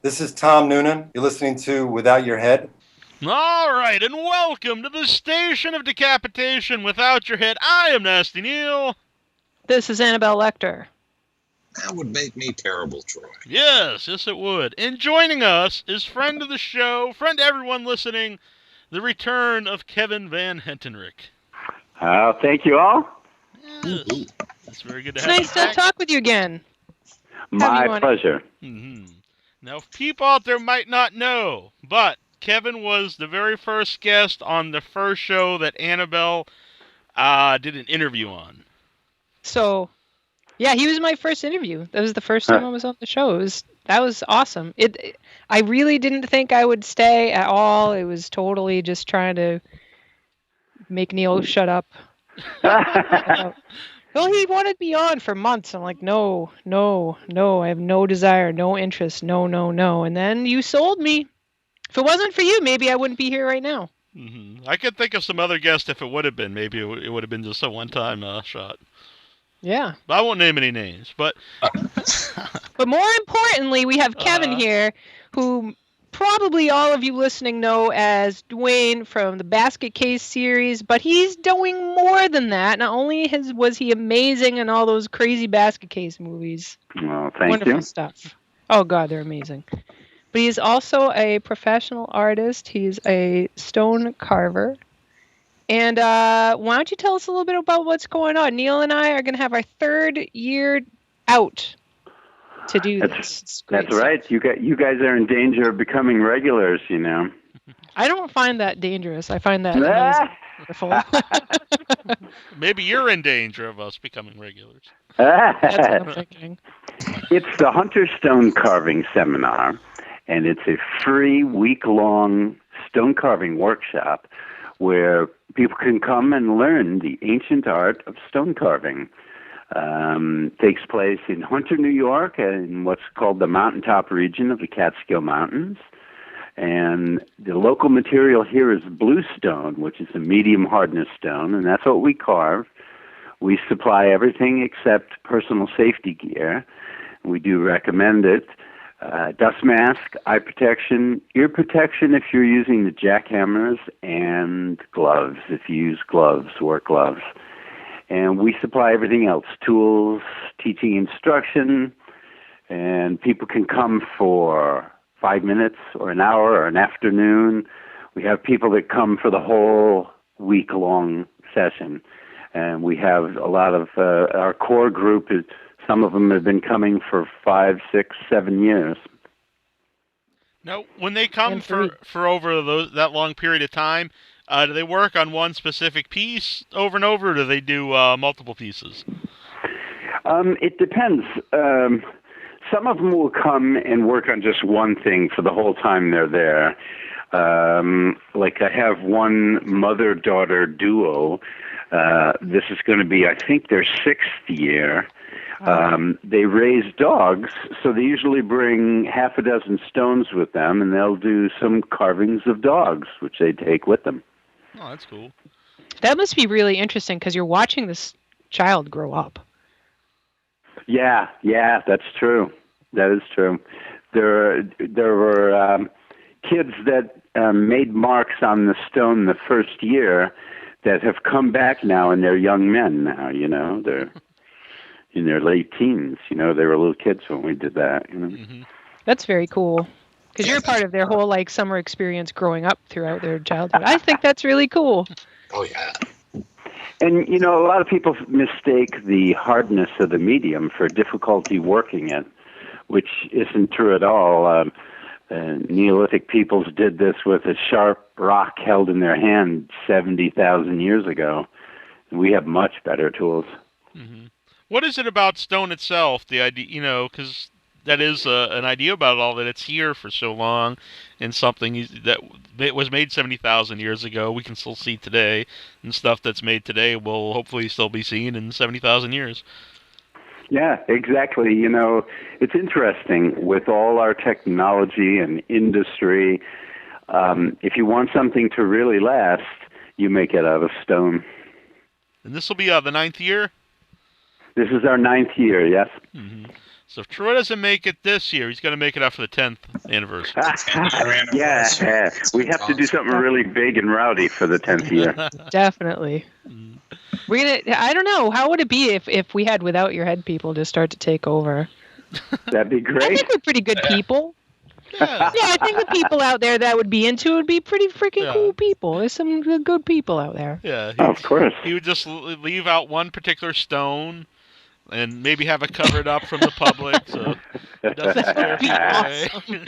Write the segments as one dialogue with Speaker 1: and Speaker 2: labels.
Speaker 1: This is Tom Noonan. You're listening to Without Your Head.
Speaker 2: All right, and welcome to the Station of Decapitation Without Your Head. I am Nasty Neil.
Speaker 3: This is Annabelle Lecter.
Speaker 4: That would make me terrible, Troy.
Speaker 2: Yes, it would. And joining us is friend of the show, friend to everyone listening, the return of Kevin Van Hentenryck.
Speaker 5: Thank you all.
Speaker 2: Yes, it's very good to
Speaker 3: It's
Speaker 2: have
Speaker 3: nice
Speaker 2: you back.
Speaker 3: to talk with you again.
Speaker 5: My pleasure.
Speaker 2: Now, people out there might not know, but Kevin was the very first guest on the first show that Annabelle did an interview on.
Speaker 3: So, yeah, he was my first interview. That was the first time I was on the show. That was awesome. I really didn't think I would stay at all. It was totally just trying to make Neil shut up. Well, he wanted me on for months. I'm like, no. I have no desire, no interest, no. And then you sold me. If it wasn't for you, maybe I wouldn't be here right now.
Speaker 2: I could think of some other guests if it would have been. Maybe it would have been just a one-time shot.
Speaker 3: Yeah.
Speaker 2: But I won't name any names. But
Speaker 3: but more importantly, we have Kevin here, who probably all of you listening know as Dwayne from the Basket Case series, but he's doing more than that. Not only was he amazing in all those crazy Basket Case movies.
Speaker 5: Well, thank
Speaker 3: Wonderful
Speaker 5: you.
Speaker 3: stuff. Oh, God, they're amazing. But he's also a professional artist. He's a stone carver. And why don't you tell us a little bit about what's going on? Neil and I are going to have our third year out to do this.
Speaker 5: That's right. You guys are in danger of becoming regulars, you know.
Speaker 3: I don't find that dangerous. I find that wonderful.
Speaker 2: Maybe you're in danger of us becoming regulars.
Speaker 3: That's what I'm thinking.
Speaker 5: It's the Hunter Stone Carving Seminar, and it's a free week-long stone carving workshop where people can come and learn the ancient art of stone carving. Takes place in Hunter, New York, in what's called the mountaintop region of the Catskill Mountains. And the local material here is bluestone, which is a medium hardness stone, and that's what we carve. We supply everything except personal safety gear. We do recommend it. Dust mask, eye protection, ear protection if you're using the jackhammers, and gloves if you use gloves, work gloves. And we supply everything else, tools, teaching instruction, and people can come for 5 minutes or an hour or an afternoon. We have people that come for the whole week-long session. And we have a lot of our core group, some of them have been coming for 5, 6, 7 years.
Speaker 2: Now, when they come for over that long period of time, do they work on one specific piece over and over, or do they do multiple pieces?
Speaker 5: It depends. Some of them will come and work on just one thing for the whole time they're there. Like I have one mother-daughter duo. This is going to be, I think, their 6th year. They raise dogs, so they usually bring half a dozen stones with them, and they'll do some carvings of dogs, which they take with them.
Speaker 2: Oh, that's cool.
Speaker 3: That must be really interesting because you're watching this child grow up.
Speaker 5: Yeah, that's true. That is true. There were kids that made marks on the stone the first year that have come back now, and they're young men now, you know. They're in their late teens, you know. They were little kids when we did that, you know.
Speaker 3: Mm-hmm. That's very cool. Because you're part of their whole summer experience growing up throughout their childhood. I think that's really cool.
Speaker 4: Oh, yeah.
Speaker 5: And, you know, a lot of people mistake the hardness of the medium for difficulty working it, which isn't true at all. Neolithic peoples did this with a sharp rock held in their hand 70,000 years ago. We have much better tools.
Speaker 2: Mm-hmm. What is it about stone itself, the idea, you know, because that is an idea about it all, that it's here for so long, and something that was made 70,000 years ago we can still see today, and stuff that's made today will hopefully still be seen in 70,000 years.
Speaker 5: Yeah, exactly. You know, it's interesting with all our technology and industry. If you want something to really last, you make it out of stone.
Speaker 2: And this will be the 9th year?
Speaker 5: This is our 9th year, yes.
Speaker 2: Mm-hmm. So if Troy doesn't make it this year, he's going to make it after the 10th anniversary.
Speaker 4: 10-year anniversary.
Speaker 5: Yeah, we have to do something really big and rowdy for the 10th year.
Speaker 3: Definitely. We're gonna. I don't know. How would it be if we had Without Your Head people just start to take over?
Speaker 5: That'd be
Speaker 3: I
Speaker 5: great.
Speaker 3: think we're pretty good people.
Speaker 2: Yeah.
Speaker 3: Yeah, I think the people out there that would be into it would be pretty freaking
Speaker 2: Yeah.
Speaker 3: cool people. There's some good people out there.
Speaker 2: Yeah.
Speaker 5: Of course.
Speaker 2: He would just leave out one particular stone and maybe have it covered up from the public so it doesn't scare
Speaker 3: Be
Speaker 2: people away.
Speaker 3: awesome.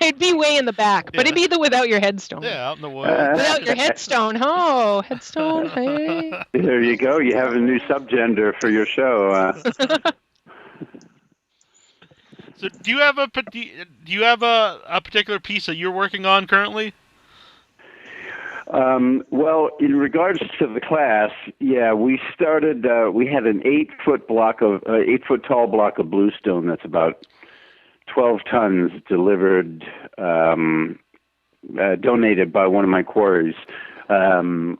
Speaker 3: It'd be way in the back, but it'd be the Without Your Headstone.
Speaker 2: Yeah, out in the woods.
Speaker 3: Without Your Headstone. Oh, headstone. Hey.
Speaker 5: There you go. You have a new subgender for your show.
Speaker 2: So do you have a particular piece that you're working on currently?
Speaker 5: Well, in regards to the class, yeah, we started. We had an 8-foot tall block of bluestone that's about 12 tons delivered, donated by one of my quarries 3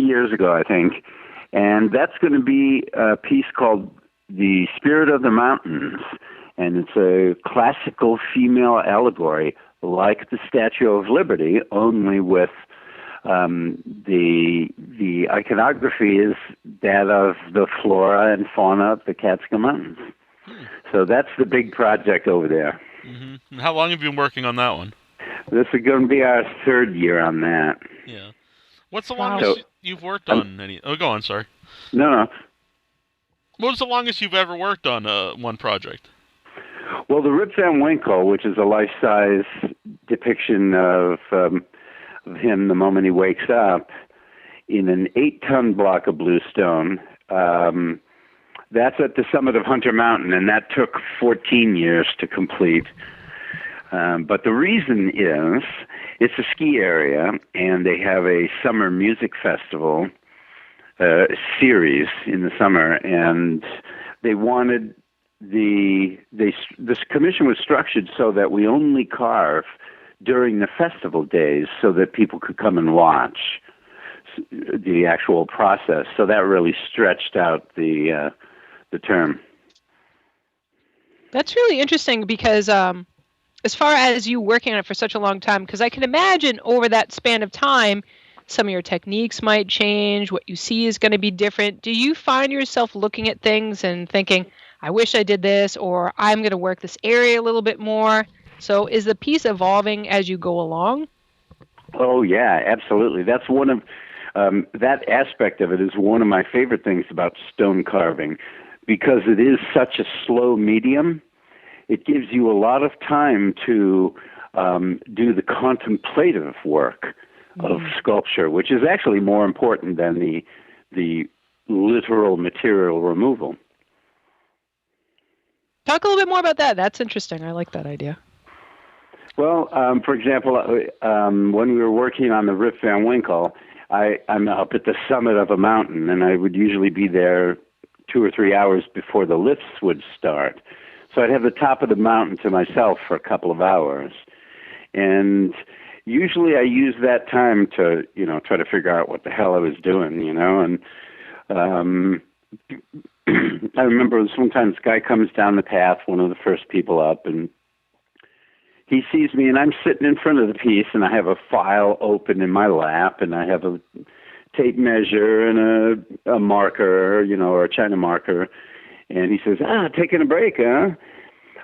Speaker 5: years ago, I think, and that's going to be a piece called "The Spirit of the Mountains," and it's a classical female allegory, like the Statue of Liberty, only with the iconography is that of the flora and fauna of the Catskill Mountains. So that's the big project over there.
Speaker 2: Mm-hmm. And how long have you been working on that one?
Speaker 5: This is going to be our 3rd year on that.
Speaker 2: Yeah. What's the longest you've worked on any? Oh, go on. Sorry.
Speaker 5: No.
Speaker 2: What was the longest you've ever worked on one project?
Speaker 5: Well, the Rip Van Winkle, which is a life-size depiction of him the moment he wakes up, in an 8-ton block of bluestone. That's at the summit of Hunter Mountain, and that took 14 years to complete. But the reason is it's a ski area, and they have a summer music festival series in the summer, and they wanted this commission was structured so that we only carve during the festival days so that people could come and watch the actual process. So that really stretched out the term.
Speaker 3: That's really interesting because as far as you working on it for such a long time, because I can imagine over that span of time, some of your techniques might change, what you see is going to be different. Do you find yourself looking at things and thinking, I wish I did this, or I'm going to work this area a little bit more? So is the piece evolving as you go along?
Speaker 5: Oh, yeah, absolutely. That's one of, that aspect of it is one of my favorite things about stone carving, because it is such a slow medium. It gives you a lot of time to do the contemplative work of sculpture, which is actually more important than the literal material removal.
Speaker 3: Talk a little bit more about that. That's interesting. I like that idea.
Speaker 5: Well, for example, when we were working on the Rip Van Winkle, I'm up at the summit of a mountain, and I would usually be there 2 or 3 hours before the lifts would start. So I'd have the top of the mountain to myself for a couple of hours. And usually I use that time to, try to figure out what the hell I was doing, and I remember sometimes this guy comes down the path, one of the first people up, and he sees me, and I'm sitting in front of the piece, and I have a file open in my lap, and I have a tape measure and a marker, or a China marker, and he says, taking a break, huh?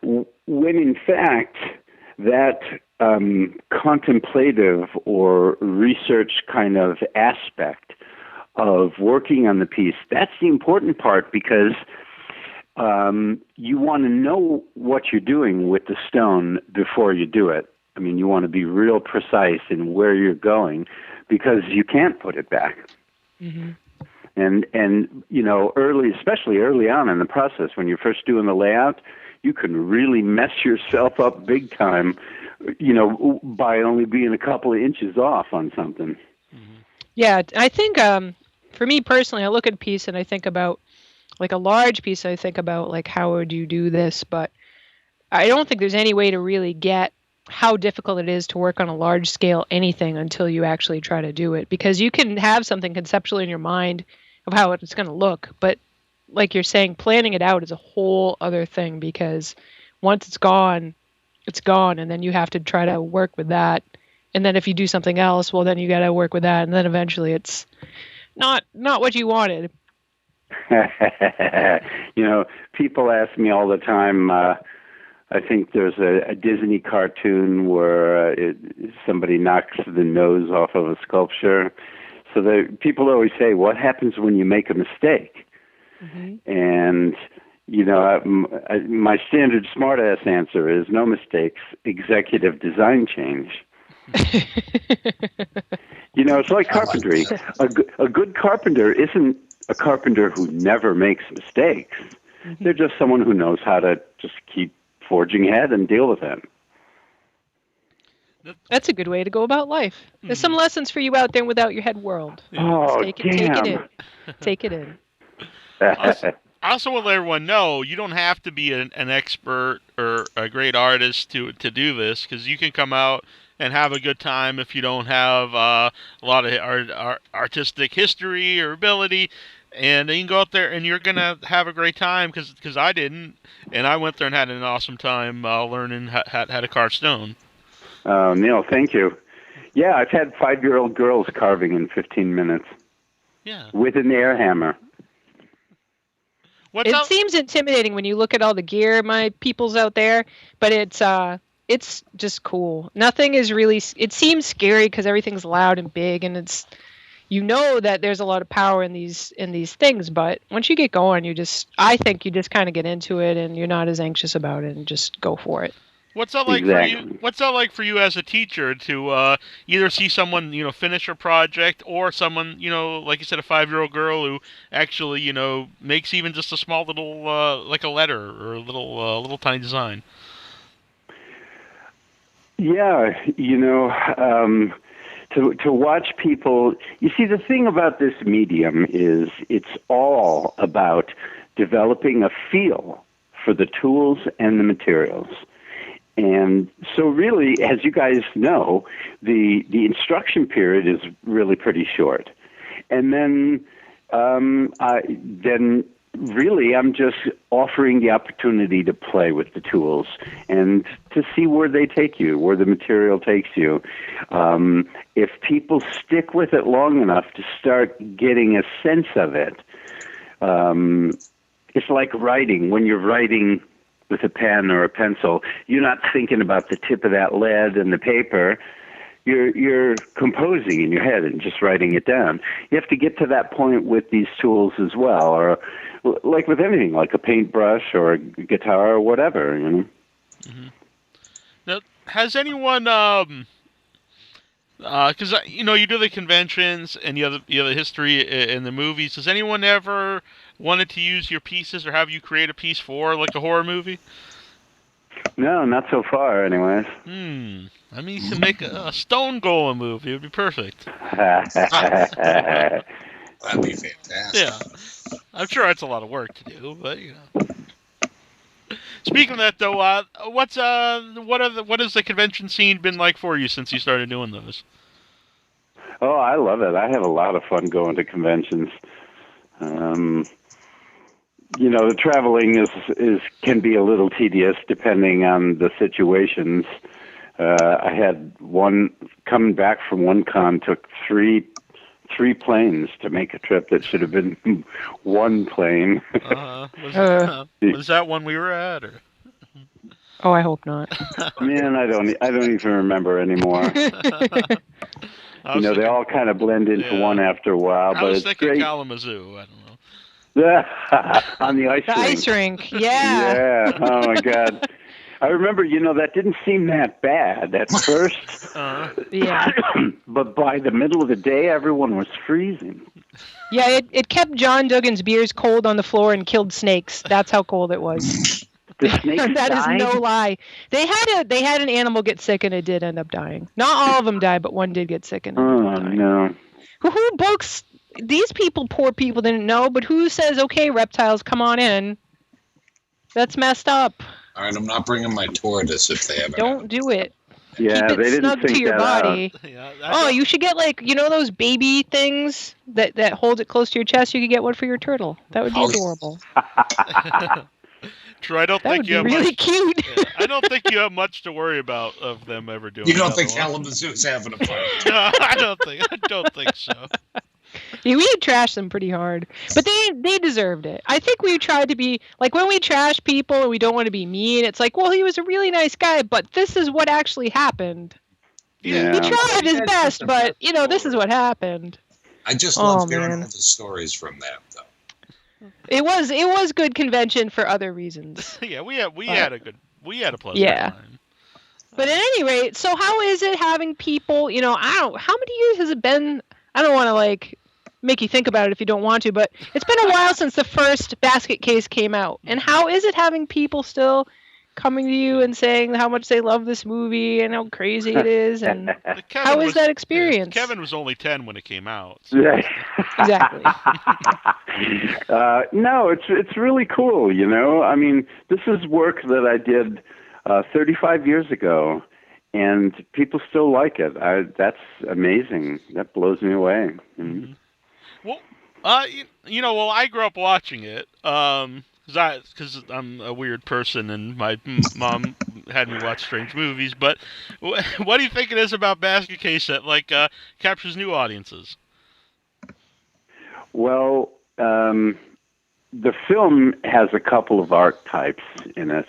Speaker 5: When in fact, that contemplative or research kind of aspect of working on the piece, that's the important part, because you want to know what you're doing with the stone before you do it. I mean, you want to be real precise in where you're going, because you can't put it back.
Speaker 3: Mm-hmm.
Speaker 5: And especially early on in the process, when you're first doing the layout, you can really mess yourself up big time, by only being a couple of inches off on something.
Speaker 3: Mm-hmm. Yeah, I think for me personally, I look at a piece and I think about, like a large piece, I think about, like, how would you do this? But I don't think there's any way to really get how difficult it is to work on a large scale anything until you actually try to do it. Because you can have something conceptually in your mind of how it's going to look, but like you're saying, planning it out is a whole other thing, because once it's gone, and then you have to try to work with that. And then if you do something else, well, then you got to work with that, and then eventually it's not what you wanted.
Speaker 5: People ask me all the time. I think there's a Disney cartoon where somebody knocks the nose off of a sculpture. So people always say, "What happens when you make a mistake?" Mm-hmm. And my standard smartass answer is no mistakes, executive design change. It's like carpentry. A good carpenter isn't a carpenter who never makes mistakes. Mm-hmm. They're just someone who knows how to just keep forging ahead and deal with them.
Speaker 3: That's a good way to go about life. There's some lessons for you out there without your head world.
Speaker 5: Oh,
Speaker 3: take it in. Take it in.
Speaker 2: I also want to let everyone know you don't have to be an expert or a great artist to do this, because you can come out and have a good time if you don't have a lot of artistic history or ability. And you can go out there and you're going to have a great time, because I didn't. And I went there and had an awesome time learning how to carve stone.
Speaker 5: Neil, thank you. Yeah, I've had 5-year-old girls carving in 15 minutes.
Speaker 2: Yeah.
Speaker 5: With an air hammer.
Speaker 3: It seems intimidating when you look at all the gear my people's out there, but it's just cool. Nothing is really. It seems scary because everything's loud and big, and it's that there's a lot of power in these things. But once you get going, I think you just kind of get into it, and you're not as anxious about it, and just go for it.
Speaker 2: What's that like for you? What's that like for you as a teacher to either see someone finish a project, or someone like you said, a 5-year-old girl who actually makes even just a small little like a letter or a little tiny design?
Speaker 5: Yeah, to watch people. You see, the thing about this medium is it's all about developing a feel for the tools and the materials. And so really, as you guys know, the instruction period is really pretty short. And then really I'm just offering the opportunity to play with the tools and to see where they take you, where the material takes you. If people stick with it long enough to start getting a sense of it, it's like writing. When you're writing with a pen or a pencil, you're not thinking about the tip of that lead and the paper. You're composing in your head and just writing it down. You have to get to that point with these tools as well, or like with anything, like a paintbrush or a guitar or whatever.
Speaker 2: Mm-hmm. Now, has anyone because you do the conventions and you have the history in the movies. Has anyone ever wanted to use your pieces or have you create a piece for like a horror movie?
Speaker 5: No, not so far, anyways.
Speaker 2: I mean, you can make a Stone Golem movie. It would be perfect.
Speaker 4: That'd be fantastic.
Speaker 2: Yeah, I'm sure it's a lot of work to do, but Speaking of that, though, what has the convention scene been like for you since you started doing those?
Speaker 5: Oh, I love it. I have a lot of fun going to conventions. The traveling can be a little tedious depending on the situations. I had one coming back from one con took three planes to make a trip that should have been one plane.
Speaker 2: Was that one we were at, or?
Speaker 3: Oh, I hope not.
Speaker 5: Man, I don't even remember anymore. They all kind of blend into one after a while, but it's great.
Speaker 2: Kalamazoo, I don't know.
Speaker 5: On the ice rink.
Speaker 3: The ice rink, yeah.
Speaker 5: Yeah. Oh my God. I remember, that didn't seem that bad at first.
Speaker 3: Yeah.
Speaker 5: But by the middle of the day, everyone was freezing.
Speaker 3: Yeah, it kept John Duggan's beers cold on the floor and killed snakes. That's how cold it was.
Speaker 5: The snakes
Speaker 3: That
Speaker 5: died?
Speaker 3: is no lie. They had an animal get sick and it did end up dying. Not all of them died, but one did get sick and ended up dying.
Speaker 5: No.
Speaker 3: Who books these people? Poor people didn't know, but who says, "Okay, reptiles, come on in"? That's messed up.
Speaker 4: All right, I'm not bringing my tortoise if they have.
Speaker 3: Don't do it.
Speaker 5: Yeah,
Speaker 3: keep
Speaker 5: they
Speaker 3: it
Speaker 5: didn't
Speaker 3: snug to
Speaker 5: think
Speaker 3: your
Speaker 5: that out.
Speaker 3: body.
Speaker 2: Yeah,
Speaker 3: Oh, you should get like those baby things that hold it close to your chest. You could get one for your turtle. That would be
Speaker 4: Oh,
Speaker 3: adorable.
Speaker 2: Troy, I don't
Speaker 3: That
Speaker 2: think
Speaker 3: would
Speaker 2: you
Speaker 3: be
Speaker 2: have
Speaker 3: really
Speaker 2: much.
Speaker 3: cute.
Speaker 2: Yeah, I don't think you have much to worry about of them ever doing.
Speaker 4: you don't
Speaker 2: another
Speaker 4: think
Speaker 2: one.
Speaker 4: Kalamazoo's having a party?
Speaker 2: No, I don't think so.
Speaker 3: Yeah, we trashed them pretty hard, but they deserved it. I think we tried to be like when we trash people and we don't want to be mean. It's like, well, he was a really nice guy, but this is what actually happened.
Speaker 5: Yeah.
Speaker 3: He tried
Speaker 4: He
Speaker 3: his
Speaker 4: had
Speaker 3: best,
Speaker 4: such a
Speaker 3: but
Speaker 4: best
Speaker 3: this is
Speaker 4: story.
Speaker 3: what happened.
Speaker 4: I just
Speaker 3: Oh,
Speaker 4: love hearing
Speaker 3: man.
Speaker 4: all the stories from that, though.
Speaker 3: It was good convention for other reasons.
Speaker 2: Yeah, we had a pleasant
Speaker 3: Yeah.
Speaker 2: time.
Speaker 3: But at any rate, so how is it having people? How many years has it been? I don't want to like make you think about it if you don't want to, but it's been a while since the first basket case came out. And how is it having people still coming to you and saying how much they love this movie and how crazy it is? And how is that experience?
Speaker 2: Kevin was only 10 when it came out. So.
Speaker 3: Exactly.
Speaker 5: No, it's really cool. I mean, this is work that I did 35 years ago, and people still like it. That's amazing. That blows me away. Mm-hmm.
Speaker 2: Well, well, I grew up watching it, because I'm a weird person and my mom had me watch strange movies. But what do you think it is about Basket Case that captures new audiences?
Speaker 5: Well, the film has a couple of archetypes in it.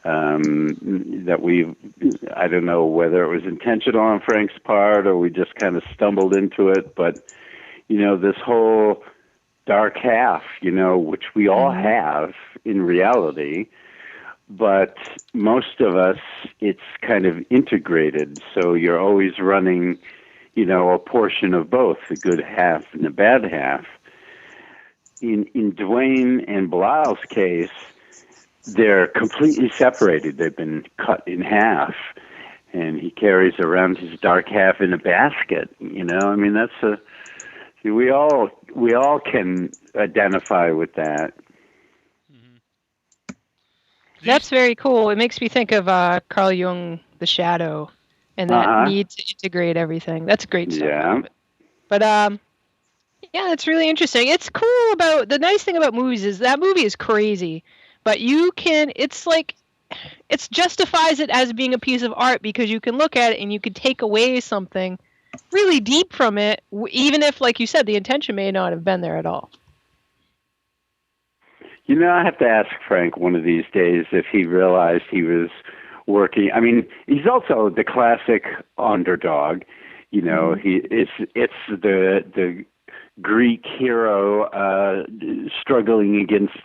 Speaker 5: That I don't know whether it was intentional on Frank's part or we just kind of stumbled into it, but, this whole dark half, which we all have in reality, but most of us, it's kind of integrated, so you're always running, a portion of both, the good half and the bad half. In Dwayne and Belial's case, they're completely separated. They've been cut in half, and he carries around his dark half in a basket. I mean, we all can identify with that.
Speaker 3: That's very cool. It makes me think of Carl Jung, The Shadow, and that need to integrate everything. That's great stuff.
Speaker 5: Yeah.
Speaker 3: But yeah, it's really interesting. It's cool about the nice thing about movies is that movie is crazy. But it justifies it as being a piece of art because you can look at it and you can take away something really deep from it, even if, like you said, the intention may not have been there at all.
Speaker 5: I have to ask Frank one of these days if he realized he was working. I mean, he's also the classic underdog. It's the Greek hero struggling against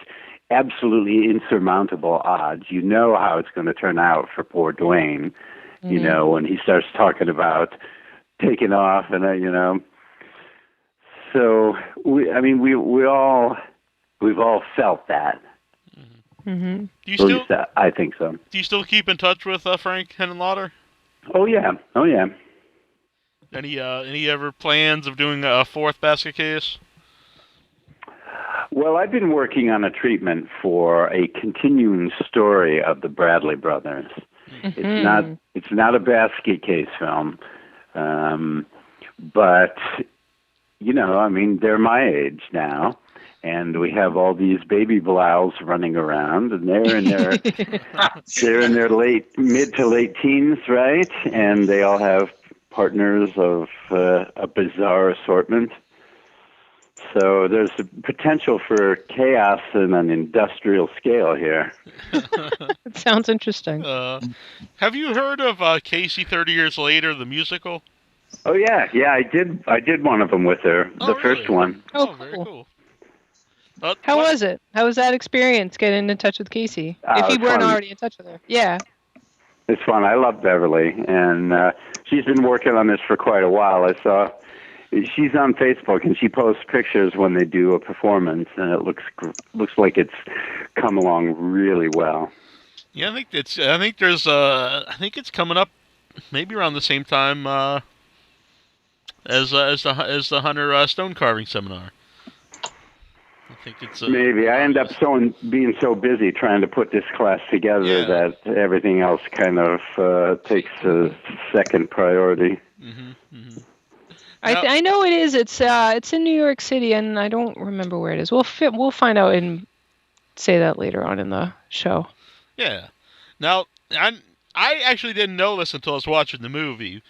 Speaker 5: absolutely insurmountable odds. You know how it's going to turn out for poor Dwayne, when he starts talking about taking off and, So, we've all felt that.
Speaker 3: Mm-hmm.
Speaker 2: Do you
Speaker 5: I think so.
Speaker 2: Do you still keep in touch with Frank Hentenryck?
Speaker 5: Oh, yeah.
Speaker 2: Any ever plans of doing a fourth basket case?
Speaker 5: Well, I've been working on a treatment for a continuing story of the Bradley brothers. Mm-hmm. It's not a basket case film, but they're my age now, and we have all these baby Belials running around, and they're in their mid to late teens, right? And they all have partners of a bizarre assortment. So there's a potential for chaos in an industrial scale here.
Speaker 3: It sounds interesting.
Speaker 2: Have you heard of Casey 30 Years Later, the musical?
Speaker 5: Oh, yeah. Yeah, I did one of them with her, the first one.
Speaker 3: Oh,
Speaker 2: very cool.
Speaker 3: How was it? How was that experience getting in touch with Casey? If you weren't already in touch with her. Yeah.
Speaker 5: It's fun. I love Beverly, and she's been working on this for quite a while. I saw she's on Facebook, and she posts pictures when they do a performance, and it looks like it's come along really well.
Speaker 2: Yeah, I think it's coming up maybe around the same time as the Hunter stone carving seminar. I think it's
Speaker 5: Maybe I end up being so busy trying to put this class together that everything else kind of takes a second priority.
Speaker 3: I know it is. It's in New York City, and I don't remember where it is. We'll find out and say that later on in the show.
Speaker 2: Yeah. Now, I actually didn't know this until I was watching the movie,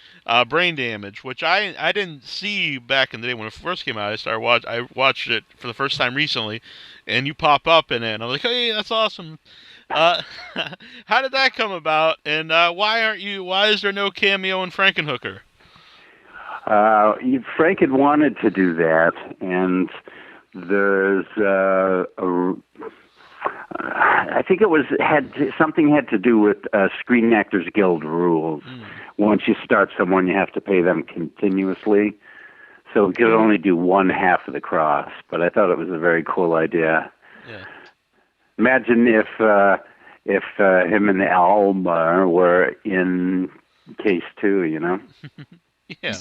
Speaker 2: Brain Damage, which I didn't see back in the day when it first came out. I watched it for the first time recently, and you pop up in it, and I'm like, hey, that's awesome. How did that come about, and why is there no cameo in Frankenhooker?
Speaker 5: Frank had wanted to do that, and there's I think it something had to do with Screen Actors Guild rules. Once you start someone, you have to pay them continuously. So we could only do one half of the cross. But I thought it was a very cool idea.
Speaker 2: Yeah.
Speaker 5: Imagine if him and Alma were in case 2, you know?
Speaker 2: Yeah.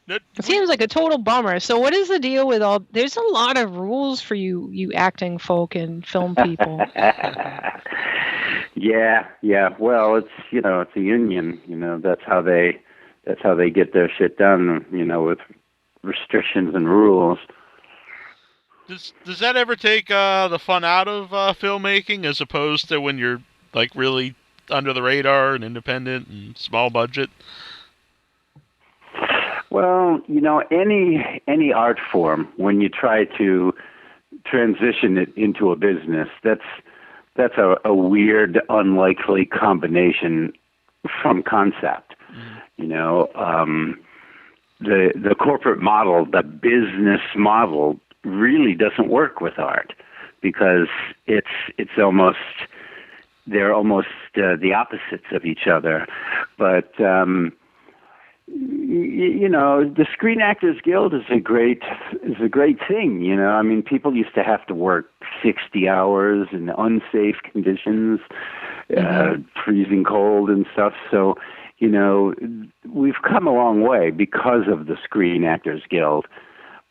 Speaker 3: It seems like a total bummer. So what is the deal with all... There's a lot of rules for you acting folk and film people.
Speaker 5: Yeah. Well, it's it's a union. That's how they get their shit done. With restrictions and rules.
Speaker 2: Does that ever take the fun out of filmmaking, as opposed to when you're like really under the radar and independent and small budget?
Speaker 5: Well, any art form, when you try to transition it into a business, that's a weird, unlikely combination from concept. The corporate model, the business model, really doesn't work with art, because they're almost the opposites of each other. But the Screen Actors Guild is a great thing. I mean, people used to have to work 60 hours in unsafe conditions, freezing cold and stuff. So, we've come a long way because of the Screen Actors Guild.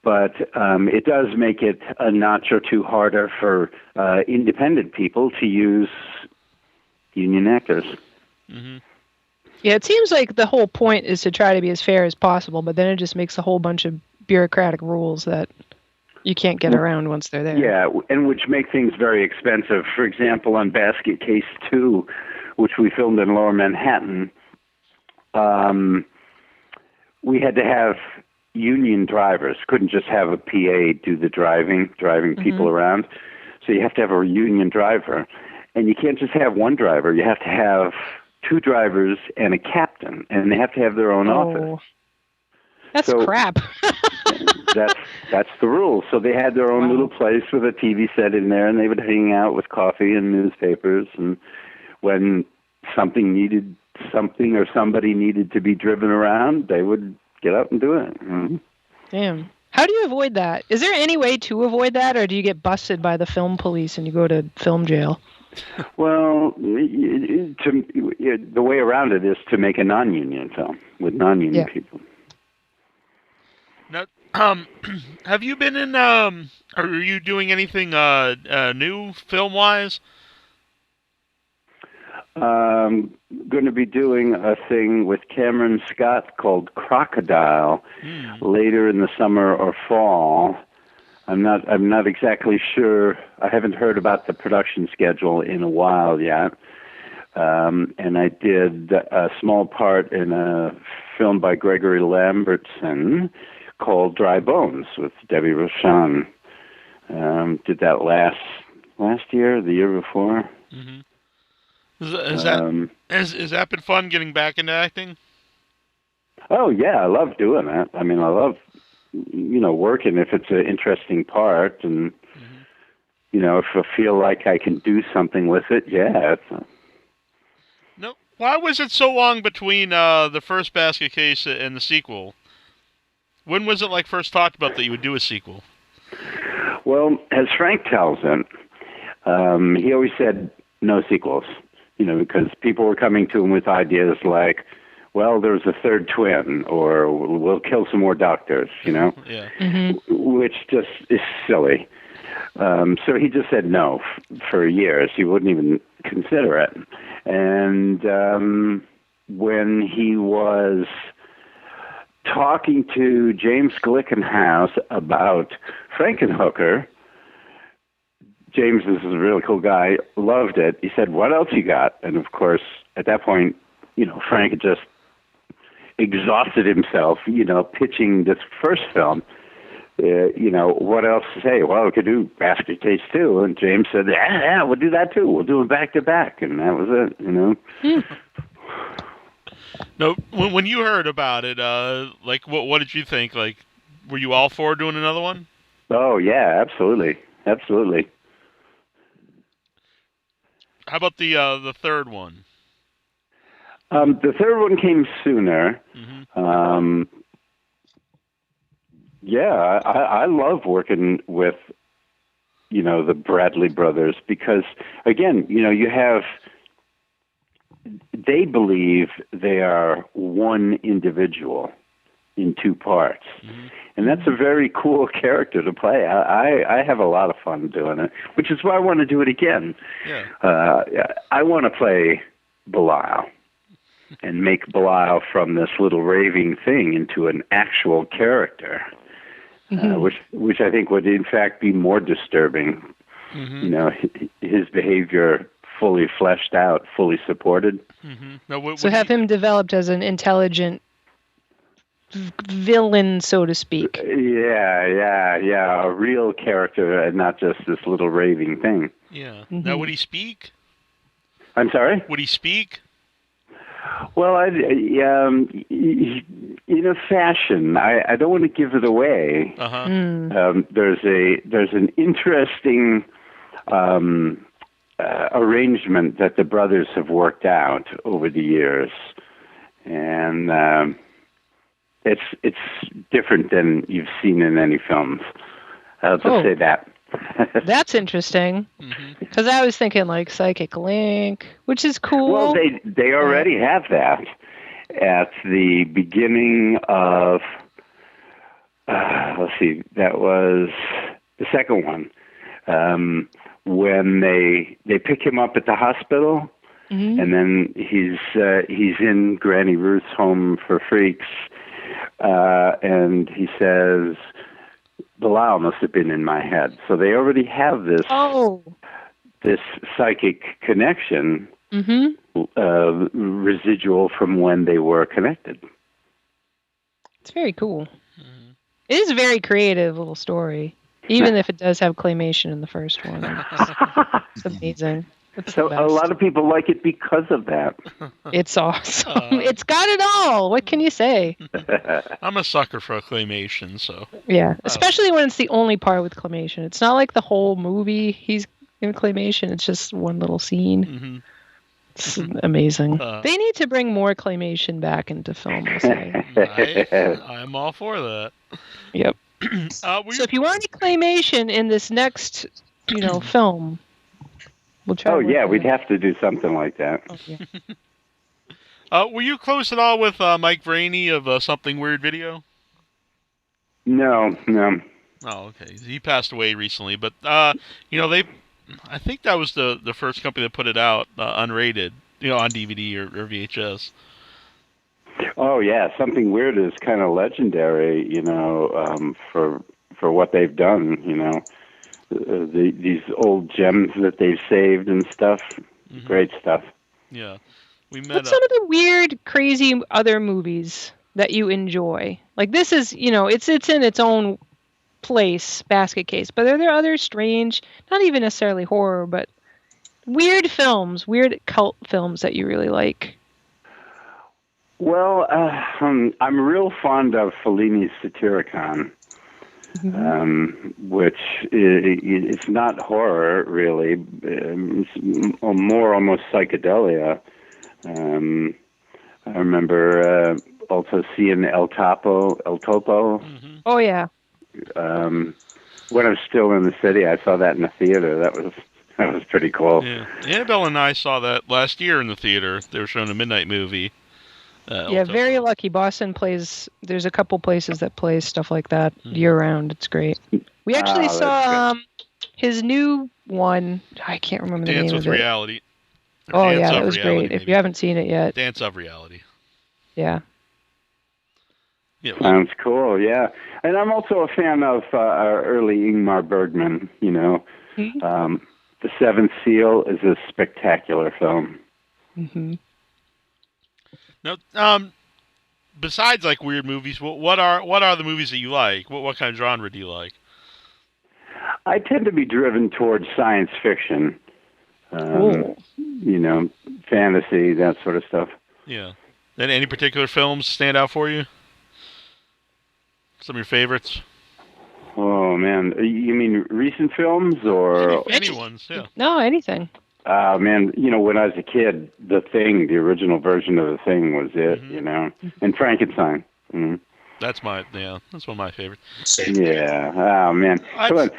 Speaker 5: But it does make it a notch or two harder for independent people to use union actors.
Speaker 3: Yeah, it seems like the whole point is to try to be as fair as possible, but then it just makes a whole bunch of bureaucratic rules that you can't get around once they're there.
Speaker 5: Yeah, and which make things very expensive. For example, on Basket Case 2, which we filmed in Lower Manhattan, we had to have union drivers. Couldn't just have a PA do the driving people around. So you have to have a union driver. And you can't just have one driver. You have to have 2 drivers and a captain, and they have to have their own office.
Speaker 3: That's crap.
Speaker 5: that's the rule. So they had their own little place with a TV set in there, and they would hang out with coffee and newspapers. And when somebody needed to be driven around, they would get up and do it.
Speaker 3: Damn. How do you avoid that? Is there any way to avoid that, or do you get busted by the film police and you go to film jail?
Speaker 5: Well, the way around it is to make a non-union film with non-union people.
Speaker 2: Now, have you been in? Are you doing anything new film-wise?
Speaker 5: Going to be doing a thing with Cameron Scott called Crocodile later in the summer or fall. I'm not exactly sure. I haven't heard about the production schedule in a while yet. And I did a small part in a film by Gregory Lambertson called Dry Bones with Debbie Rochon. Did that last year, the year before.
Speaker 2: Has that been fun, getting back into acting?
Speaker 5: Oh yeah, I love doing that. I mean, I love working if it's an interesting part, and if I feel like I can do something with it. Yeah.
Speaker 2: No. Why was it so long between the first Basket Case and the sequel? When was it first talked about that you would do a sequel?
Speaker 5: Well, as Frank tells it, he always said no sequels. Because people were coming to him with ideas like, well, there's a third twin, or we'll kill some more doctors,
Speaker 2: Yeah.
Speaker 5: which just is silly. So he just said no for years. He wouldn't even consider it. And when he was talking to James Glickenhaus about Frankenhooker, James is a really cool guy, loved it. He said, "What else you got?" And of course, at that point, Frank had just exhausted himself, pitching this first film. What else to say? Well, we could do Basket Case too. And James said, yeah, we'll do that too. We'll do them back to back. And that was it,
Speaker 2: No, when you heard about it, what did you think? Like, were you all for doing another one?
Speaker 5: Oh, yeah, absolutely. Absolutely.
Speaker 2: How about the third one?
Speaker 5: The third one came sooner.
Speaker 2: Mm-hmm.
Speaker 5: Yeah, I love working with, the Bradley brothers because, again, they believe they are one individual in two parts. Mm-hmm. And that's a very cool character to play. I have a lot of fun doing it, which is why I want to do it again.
Speaker 2: Yeah.
Speaker 5: I want to play Belial and make Belial from this little raving thing into an actual character, which I think would in fact be more disturbing. Mm-hmm. His behavior fully fleshed out, fully supported.
Speaker 2: Mm-hmm. Now,
Speaker 3: so have him developed as an intelligent villain, so to speak.
Speaker 5: Yeah, a real character and not just this little raving thing.
Speaker 2: Yeah. Mm-hmm. Now, would he speak?
Speaker 5: I'm sorry?
Speaker 2: Would he speak?
Speaker 5: Well, in a fashion, I don't want to give it away.
Speaker 2: Uh-huh.
Speaker 5: There's an interesting arrangement that the brothers have worked out over the years, and it's different than you've seen in any films. I'll just say that.
Speaker 3: That's interesting, because I was thinking like Psychic Link, which is cool.
Speaker 5: Well, they already have that at the beginning of, let's see, that was the second one, when they pick him up at the hospital, and then he's in Granny Ruth's home for freaks, and he says, Belial must have been in my head. So they already have this this psychic connection, residual from when they were connected.
Speaker 3: It's very cool. Mm-hmm. It is a very creative little story, even if it does have claymation in the first one. It's amazing.
Speaker 5: So a lot of people like it because of that.
Speaker 3: It's awesome. It's got it all. What can you say?
Speaker 2: I'm a sucker for claymation, so.
Speaker 3: Yeah, especially when it's the only part with claymation. It's not like the whole movie he's in claymation. It's just one little scene. Mm-hmm. It's amazing. They need to bring more claymation back into film.
Speaker 2: I'm all for that.
Speaker 3: Yep. So if you want any claymation in this next, film, we'll try.
Speaker 5: Oh yeah, we'd have to do something like that.
Speaker 3: Oh, yeah.
Speaker 2: Were you close at all with Mike Vraney of Something Weird Video?
Speaker 5: No.
Speaker 2: Oh, okay. He passed away recently, but I think that was the first company that put it out unrated, on DVD or VHS. Oh
Speaker 5: yeah, Something Weird is kind of legendary, for what they've done, these old gems that they've saved and stuff. Mm-hmm. Great stuff.
Speaker 2: Yeah.
Speaker 3: What's some of the weird, crazy other movies that you enjoy? Like this is, it's in its own place, Basket Case, but are there other strange, not even necessarily horror, but weird films, weird cult films that you really like?
Speaker 5: Well, I'm real fond of Fellini's Satyricon. Which it's not horror really, it's more almost psychedelia. I remember also seeing El Topo.
Speaker 2: Mm-hmm.
Speaker 3: Oh yeah.
Speaker 5: When I was still in the city, I saw that in the theater. That was pretty cool.
Speaker 2: Yeah, Annabelle and I saw that last year in the theater. They were showing a midnight movie.
Speaker 3: Yeah, very lucky. Boston plays. There's a couple places that play stuff like that year round. It's great. We actually saw his new one. I can't remember the
Speaker 2: Dance
Speaker 3: name
Speaker 2: with
Speaker 3: of it.
Speaker 2: Reality.
Speaker 3: Oh
Speaker 2: Dance
Speaker 3: yeah,
Speaker 2: of
Speaker 3: that was
Speaker 2: Reality,
Speaker 3: great. If
Speaker 2: maybe.
Speaker 3: you haven't seen it yet.
Speaker 2: Dance of Reality.
Speaker 3: Yeah.
Speaker 2: Yeah.
Speaker 5: Sounds cool. Yeah, and I'm also a fan of early Ingmar Bergman. You know, The Seventh Seal is a spectacular film.
Speaker 3: Mm-hmm.
Speaker 2: Now, besides like weird movies, what are the movies that you like? What kind of genre do you like?
Speaker 5: I tend to be driven towards science fiction. You know, fantasy, that sort of stuff.
Speaker 2: Yeah. And any particular films stand out for you? Some of your favorites?
Speaker 5: Oh man, you mean recent films or
Speaker 2: Any ones? Yeah.
Speaker 3: No, anything.
Speaker 5: man, you know, when I was a kid, The Thing, the original version of The Thing was it, you know, and Frankenstein.
Speaker 2: That's one of my favorites.
Speaker 5: Yeah. Oh man, come on.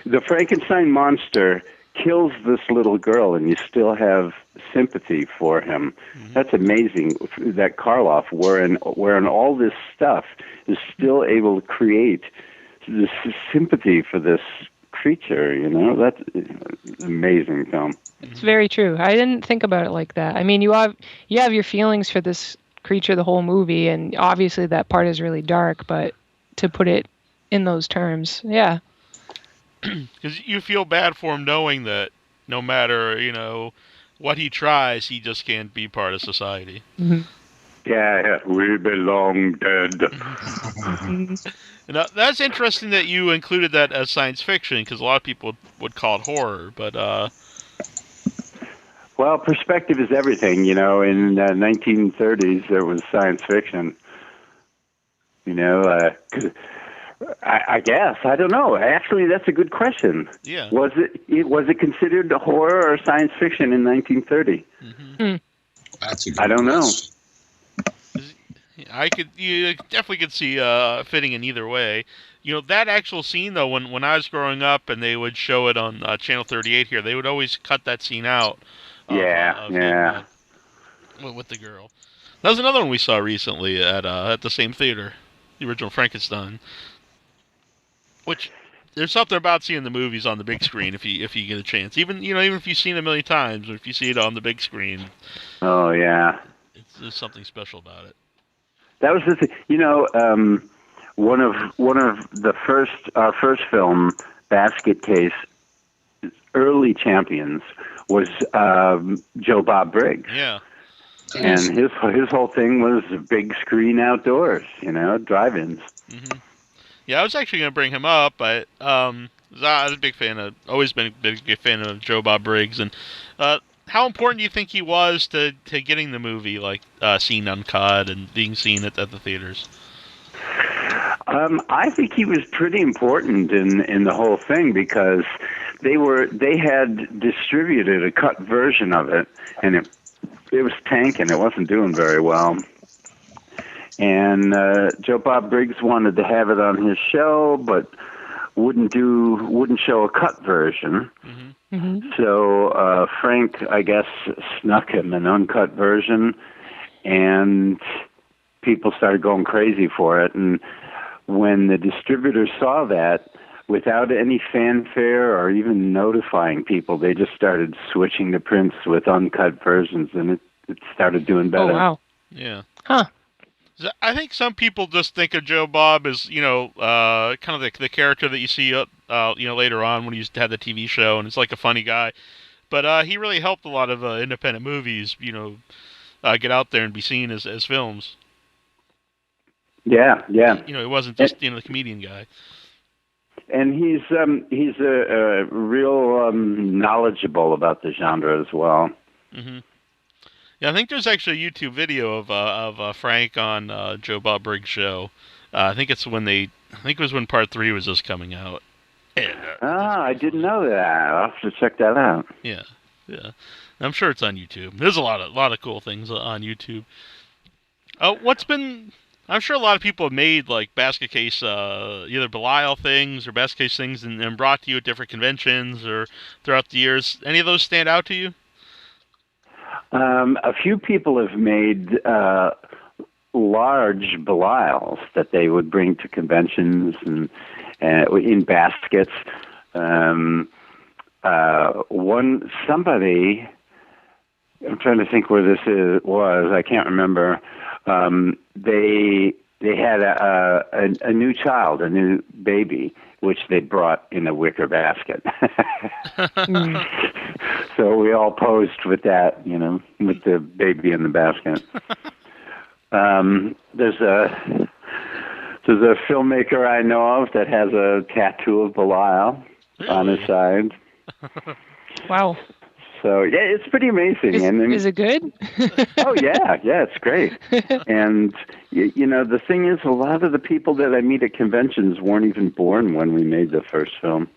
Speaker 5: The Frankenstein monster kills this little girl, and you still have sympathy for him. That's amazing. That Karloff, wearing all this stuff, is still able to create this sympathy for this creature. You know, that's an amazing film.
Speaker 3: It's very true. I didn't think about it like that. I mean, you have your feelings for this creature the whole movie, and obviously that part is really dark, but to put it in those terms, yeah.
Speaker 2: Because you feel bad for him knowing that no matter, what he tries, he just can't be part of society.
Speaker 5: Yeah, we belong dead.
Speaker 2: And that's interesting that you included that as science fiction, because a lot of people would call it horror, but...
Speaker 5: Well, perspective is everything, you know. In the 1930s, there was science fiction. You know, I guess. I don't know. Actually, that's a good question.
Speaker 2: Yeah.
Speaker 5: Was it considered horror or science fiction in 1930?
Speaker 4: That's a good
Speaker 5: I don't know.
Speaker 2: You definitely could see fitting in either way. You know, that actual scene, though, when I was growing up and they would show it on Channel 38 here, they would always cut that scene out. Of him, with the girl. That was another one we saw recently at the same theater, the original Frankenstein. Which there's something about seeing the movies on the big screen if you get a chance. Even if you've seen it a million times, or if you see it on the big screen.
Speaker 5: Oh yeah.
Speaker 2: There's something special about it.
Speaker 5: That was the thing. You know, one of our first film, Basket Case, early champions was Joe Bob Briggs.
Speaker 2: Yeah.
Speaker 5: And his whole thing was big screen outdoors, drive-ins.
Speaker 2: Yeah, I was actually going to bring him up. I was a big fan always been a big fan of Joe Bob Briggs. And how important do you think he was to getting the movie, seen uncut and being seen at the theaters?
Speaker 5: I think he was pretty important in the whole thing because they had distributed a cut version of it, and it was tanking. It wasn't doing very well. And Joe Bob Briggs wanted to have it on his show, but wouldn't show a cut version. So Frank, I guess, snuck him an uncut version, and people started going crazy for it. And when the distributor saw that, without any fanfare or even notifying people, they just started switching the prints with uncut versions, and it started doing better.
Speaker 3: Oh, wow.
Speaker 2: Yeah.
Speaker 3: Huh.
Speaker 2: I think some people just think of Joe Bob as, kind of the character that you see, later on when he had the TV show, and it's like a funny guy. But he really helped a lot of independent movies, get out there and be seen as films.
Speaker 5: Yeah.
Speaker 2: It wasn't just, the comedian guy.
Speaker 5: And he's a real knowledgeable about the genre as well.
Speaker 2: Yeah, I think there's actually a YouTube video of Frank on Joe Bob Briggs' show. I think it was when part 3 was just coming out. And,
Speaker 5: I didn't know that. I'll have to check that out.
Speaker 2: Yeah. I'm sure it's on YouTube. There's a lot of cool things on YouTube. I'm sure a lot of people have made basket case, either Belial things or basket case things, and brought to you at different conventions or throughout the years. Any of those stand out to you?
Speaker 5: A few people have made large Belials that they would bring to conventions and in baskets. Somebody, I'm trying to think where this was. I can't remember. They had a new child, a new baby, which they brought in a wicker basket. So we all posed with that, with the baby in the basket. There's a filmmaker I know of that has a tattoo of Belial on his side.
Speaker 3: Wow.
Speaker 5: So yeah, it's pretty amazing.
Speaker 3: Is it good?
Speaker 5: Oh yeah, it's great. And the thing is, a lot of the people that I meet at conventions weren't even born when we made the first film.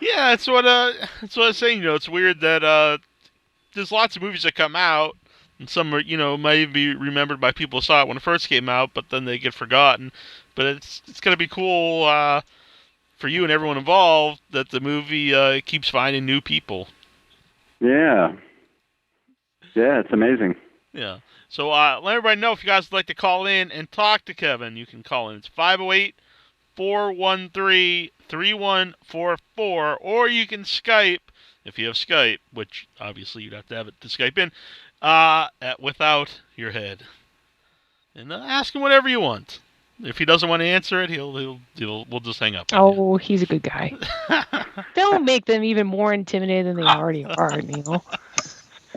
Speaker 2: Yeah, that's what I was saying. It's weird that there's lots of movies that come out, and some are might be remembered by people who saw it when it first came out, but then they get forgotten. But it's gonna be cool for you and everyone involved that the movie keeps finding new people. Yeah,
Speaker 5: it's amazing.
Speaker 2: Yeah. So let everybody know if you guys would like to call in and talk to Kevin. You can call in. It's 508-413-3144, or you can Skype, if you have Skype, which obviously you'd have to have it to Skype in, at Without Your Head. And ask him whatever you want. If he doesn't want to answer it, we'll just hang up.
Speaker 3: Oh, he's a good guy. Don't make them even more intimidated than they already are, Neil.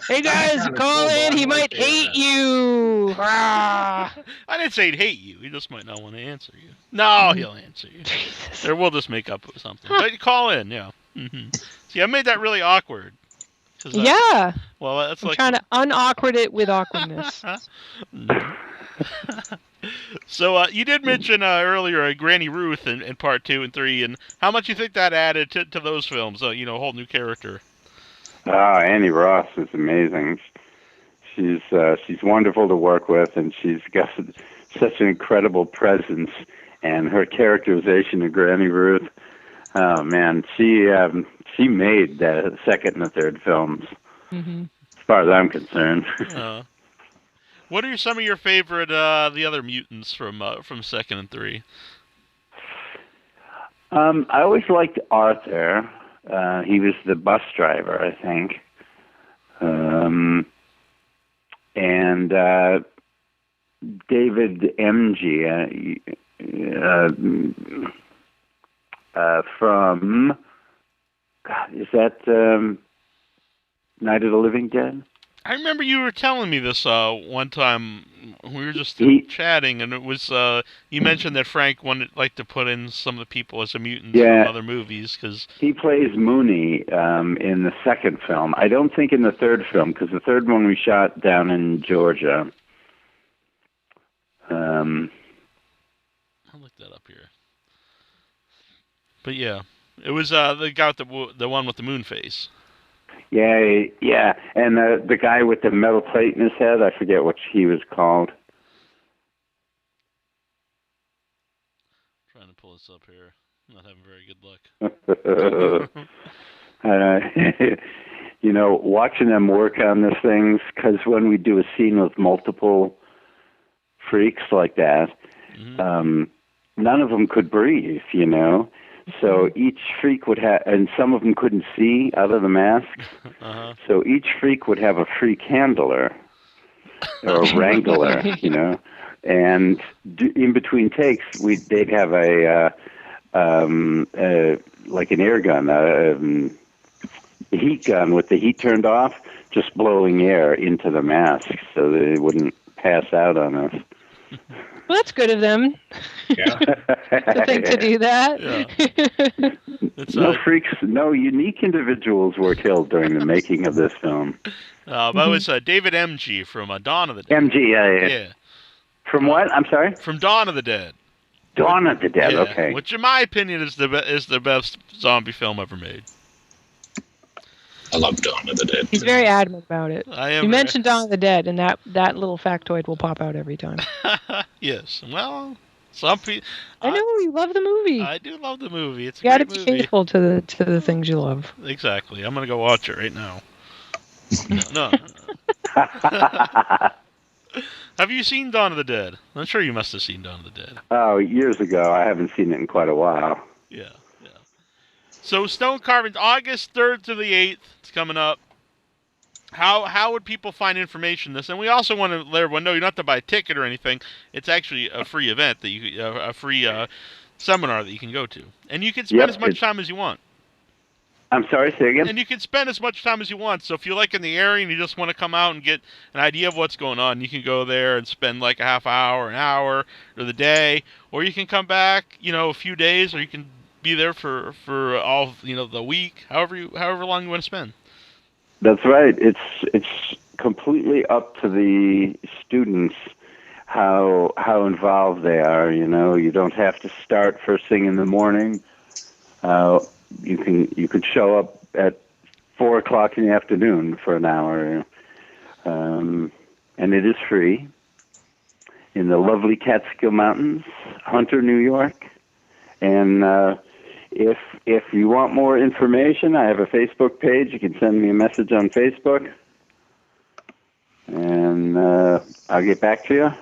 Speaker 3: Hey guys, call in. He might hate you.
Speaker 2: I didn't say he'd hate you. He just might not want to answer you. No, he'll answer you.
Speaker 3: Jesus.
Speaker 2: Or we'll just make up something. But call in, yeah. Mm-hmm. See, I made that really awkward.
Speaker 3: Yeah.
Speaker 2: Well, that's
Speaker 3: I'm trying to unawkward it with awkwardness.
Speaker 2: So you did mention earlier Granny Ruth in part 2 and 3, and how much you think that added to those films? A whole new character.
Speaker 5: Annie Ross is amazing. She's wonderful to work with, and she's got such an incredible presence. And her characterization of Granny Ruth, oh man, she made the second and the third films, as far as I'm concerned.
Speaker 2: What are some of your favorite the other mutants from second and 3?
Speaker 5: I always liked Arthur. He was the bus driver, I think. And David M.G. From, God, is that Night of the Living Dead?
Speaker 2: I remember you were telling me this one time. We were just chatting, and it was you mentioned that Frank liked to put in some of the people as a mutant from other movies because
Speaker 5: he plays Mooney in the second film. I don't think in the third film because the third one we shot down in Georgia.
Speaker 2: I'll look that up here. But yeah, it was the guy with the one with the moon face.
Speaker 5: Yeah, and the guy with the metal plate in his head, I forget what he was called.
Speaker 2: Trying to pull this up here. I'm not having very good luck.
Speaker 5: Watching them work on these things, because when we do a scene with multiple freaks like that, none of them could breathe, So each freak would have, and some of them couldn't see out of the masks. So each freak would have a freak handler or a wrangler, And in between takes, they'd have like an air gun, a heat gun with the heat turned off, just blowing air into the masks so that it wouldn't pass out on us.
Speaker 3: Well, that's good of them.
Speaker 4: Yeah.
Speaker 3: To think to do that.
Speaker 2: Yeah.
Speaker 5: No freaks, no unique individuals were killed during the making of this film.
Speaker 2: But it was David M.G. from Dawn of the Dead.
Speaker 5: M.G., yeah. From what? I'm sorry?
Speaker 2: From Dawn of the Dead.
Speaker 5: Dawn of the Dead, okay.
Speaker 2: Which, in my opinion, is the best zombie film ever made.
Speaker 4: I love Dawn of the Dead.
Speaker 3: He's very adamant about it.
Speaker 2: You
Speaker 3: mentioned Dawn of the Dead, and that little factoid will pop out every time.
Speaker 2: Yes. Well, some people.
Speaker 3: I know you love the movie.
Speaker 2: I do love the movie. It's
Speaker 3: you
Speaker 2: a
Speaker 3: got to
Speaker 2: great
Speaker 3: be
Speaker 2: movie.
Speaker 3: faithful to the things you love.
Speaker 2: Exactly. I'm gonna go watch it right now. No. Have you seen Dawn of the Dead? I'm sure you must have seen Dawn of the Dead.
Speaker 5: Oh, years ago. I haven't seen it in quite a while.
Speaker 2: Yeah. So stone carvings, August 3rd to the 8th. It's coming up. How would people find information on this? And we also want to let everyone know you don't have to buy a ticket or anything. It's actually a free event that a free seminar that you can go to, and you can spend as much time as you want.
Speaker 5: I'm sorry, say again?
Speaker 2: And you can spend as much time as you want. So if you're like in the area and you just want to come out and get an idea of what's going on, you can go there and spend like a half hour, an hour, or the day, or you can come back, a few days, or you can be there for all the week, however long you want to spend.
Speaker 5: That's right. It's completely up to the students how involved they are. You don't have to start first thing in the morning. You could show up at 4:00 in the afternoon for an hour, and it is free in the lovely Catskill Mountains, Hunter, New York. And if you want more information, I have a Facebook page. You can send me a message on Facebook, and I'll get back to you.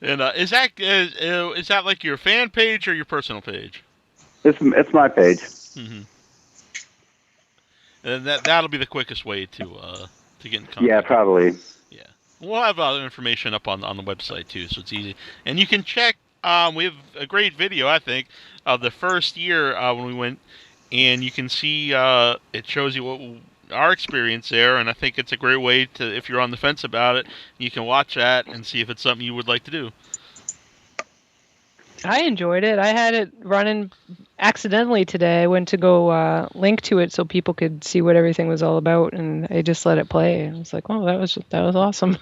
Speaker 2: And is that like your fan page or your personal page?
Speaker 5: It's my page.
Speaker 2: Mm-hmm. And that'll be the quickest way to get in contact.
Speaker 5: Yeah, probably.
Speaker 2: Yeah, we'll have other information up on the website too, so it's easy. And you can check. We have a great video, I think, of the first year when we went, and you can see it shows you our experience there, and I think it's a great way to, if you're on the fence about it, you can watch that and see if it's something you would like to do.
Speaker 3: I enjoyed it. I had it running accidentally today. I went to go link to it so people could see what everything was all about, and I just let it play. And I was like, "Oh, that was awesome."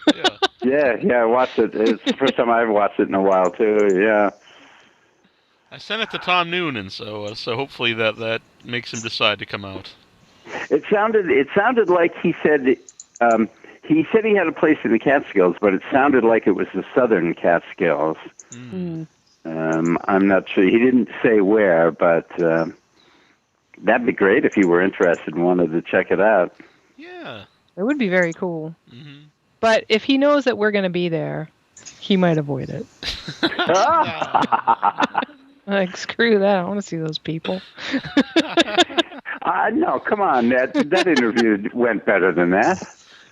Speaker 2: Yeah.
Speaker 5: Yeah, I watched it. It's the first time I've watched it in a while too. Yeah.
Speaker 2: I sent it to Tom Noonan, so hopefully that makes him decide to come out.
Speaker 5: It sounded like he said he had a place in the Catskills, but it sounded like it was the southern Catskills.
Speaker 3: Mm.
Speaker 5: I'm not sure. He didn't say where, but that'd be great if you were interested and wanted to check it out.
Speaker 2: Yeah.
Speaker 3: It would be very cool.
Speaker 2: Mm-hmm.
Speaker 3: But if he knows that we're going to be there, he might avoid it. Like, screw that. I want to see those people.
Speaker 5: No, come on. That interview went better than that.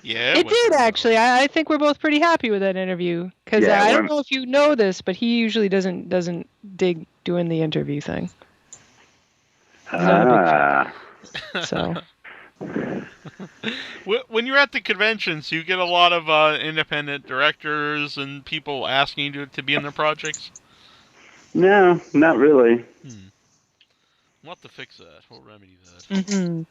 Speaker 2: Yeah.
Speaker 3: It did, actually. I think we're both pretty happy with that interview. Because I don't know if you know this, but he usually doesn't dig doing the interview thing. He's not a big fan. So...
Speaker 2: When you're at the conventions, you get a lot of independent directors and people asking you to be in their projects?
Speaker 5: No, not really.
Speaker 2: We'll have to fix that. We'll remedy that.
Speaker 3: Mm-hmm.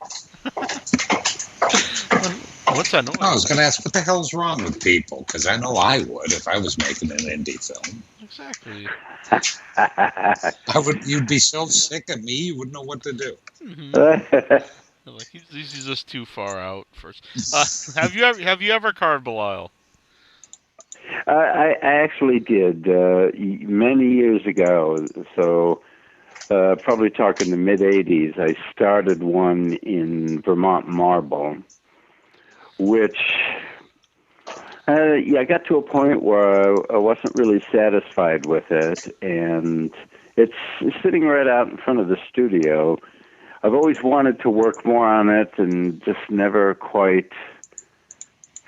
Speaker 2: What's that noise?
Speaker 4: I was going to ask, what the hell's wrong with people? Because I know I would if I was making an indie film.
Speaker 2: Exactly.
Speaker 4: You'd be so sick of me, you wouldn't know what to do.
Speaker 2: Mm-hmm. Like he's just too far out. First, have you ever carved Belial?
Speaker 5: I actually did many years ago. So probably talking the mid '80s. I started one in Vermont marble, which I got to a point where I wasn't really satisfied with it, and it's sitting right out in front of the studio. I've always wanted to work more on it and just never quite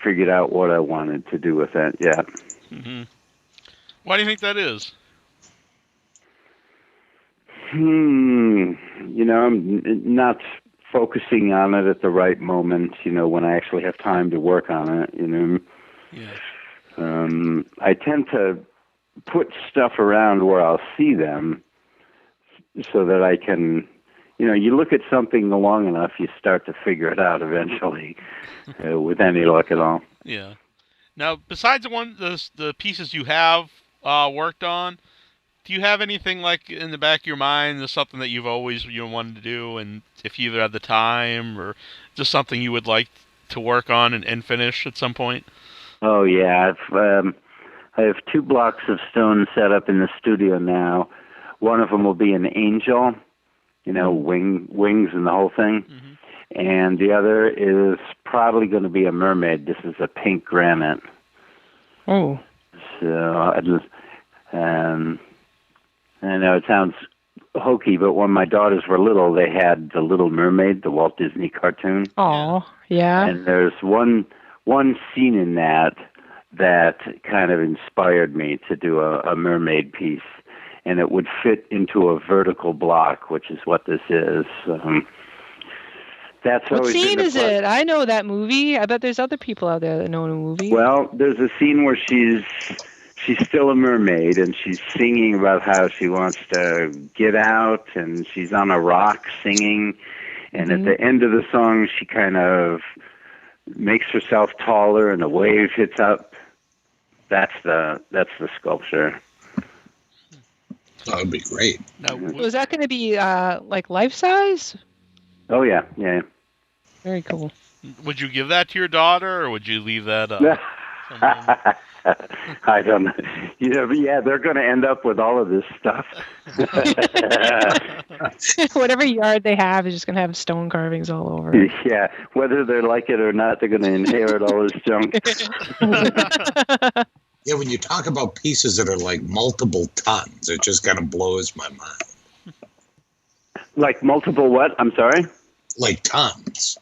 Speaker 5: figured out what I wanted to do with it yet.
Speaker 2: Mm-hmm. Why do you think that is?
Speaker 5: I'm not focusing on it at the right moment, when I actually have time to work on it,
Speaker 2: Yeah.
Speaker 5: I tend to put stuff around where I'll see them so that I can... you look at something long enough, you start to figure it out eventually, with any luck at all.
Speaker 2: Yeah. Now, besides the pieces you have worked on, do you have anything like in the back of your mind, there's something that you've always wanted to do, and if you either have the time or just something you would like to work on and finish at some point?
Speaker 5: Oh yeah, I have 2 blocks of stone set up in the studio now. One of them will be an angel. Wings and the whole thing. Mm-hmm. And the other is probably going to be a mermaid. This is a pink granite.
Speaker 3: Oh.
Speaker 5: So, I know it sounds hokey, but when my daughters were little, they had The Little Mermaid, the Walt Disney cartoon.
Speaker 3: Oh, yeah.
Speaker 5: And there's one scene in that kind of inspired me to do a mermaid piece, and it would fit into a vertical block, which is what this is. That's
Speaker 3: What
Speaker 5: always
Speaker 3: scene
Speaker 5: been
Speaker 3: is it? I know that movie. I bet there's other people out there that know the movie.
Speaker 5: Well, there's a scene where she's still a mermaid, and she's singing about how she wants to get out, and she's on a rock singing, and at the end of the song, she kind of makes herself taller, and a wave hits up. That's the sculpture.
Speaker 4: That would be great.
Speaker 2: Now,
Speaker 3: Was that going to be like life size?
Speaker 5: Oh yeah.
Speaker 3: Very cool.
Speaker 2: would you give that to your daughter, or would you leave that
Speaker 5: I don't know. Yeah, they're going to end up with all of this stuff.
Speaker 3: Whatever yard they have is just going to have stone carvings all over it.
Speaker 5: Yeah, whether they like it or not, they're going to inherit all this junk.
Speaker 4: Yeah, when you talk about pieces that are like multiple tons, it just kind of blows my mind.
Speaker 5: Like multiple what? I'm sorry?
Speaker 4: Like tons.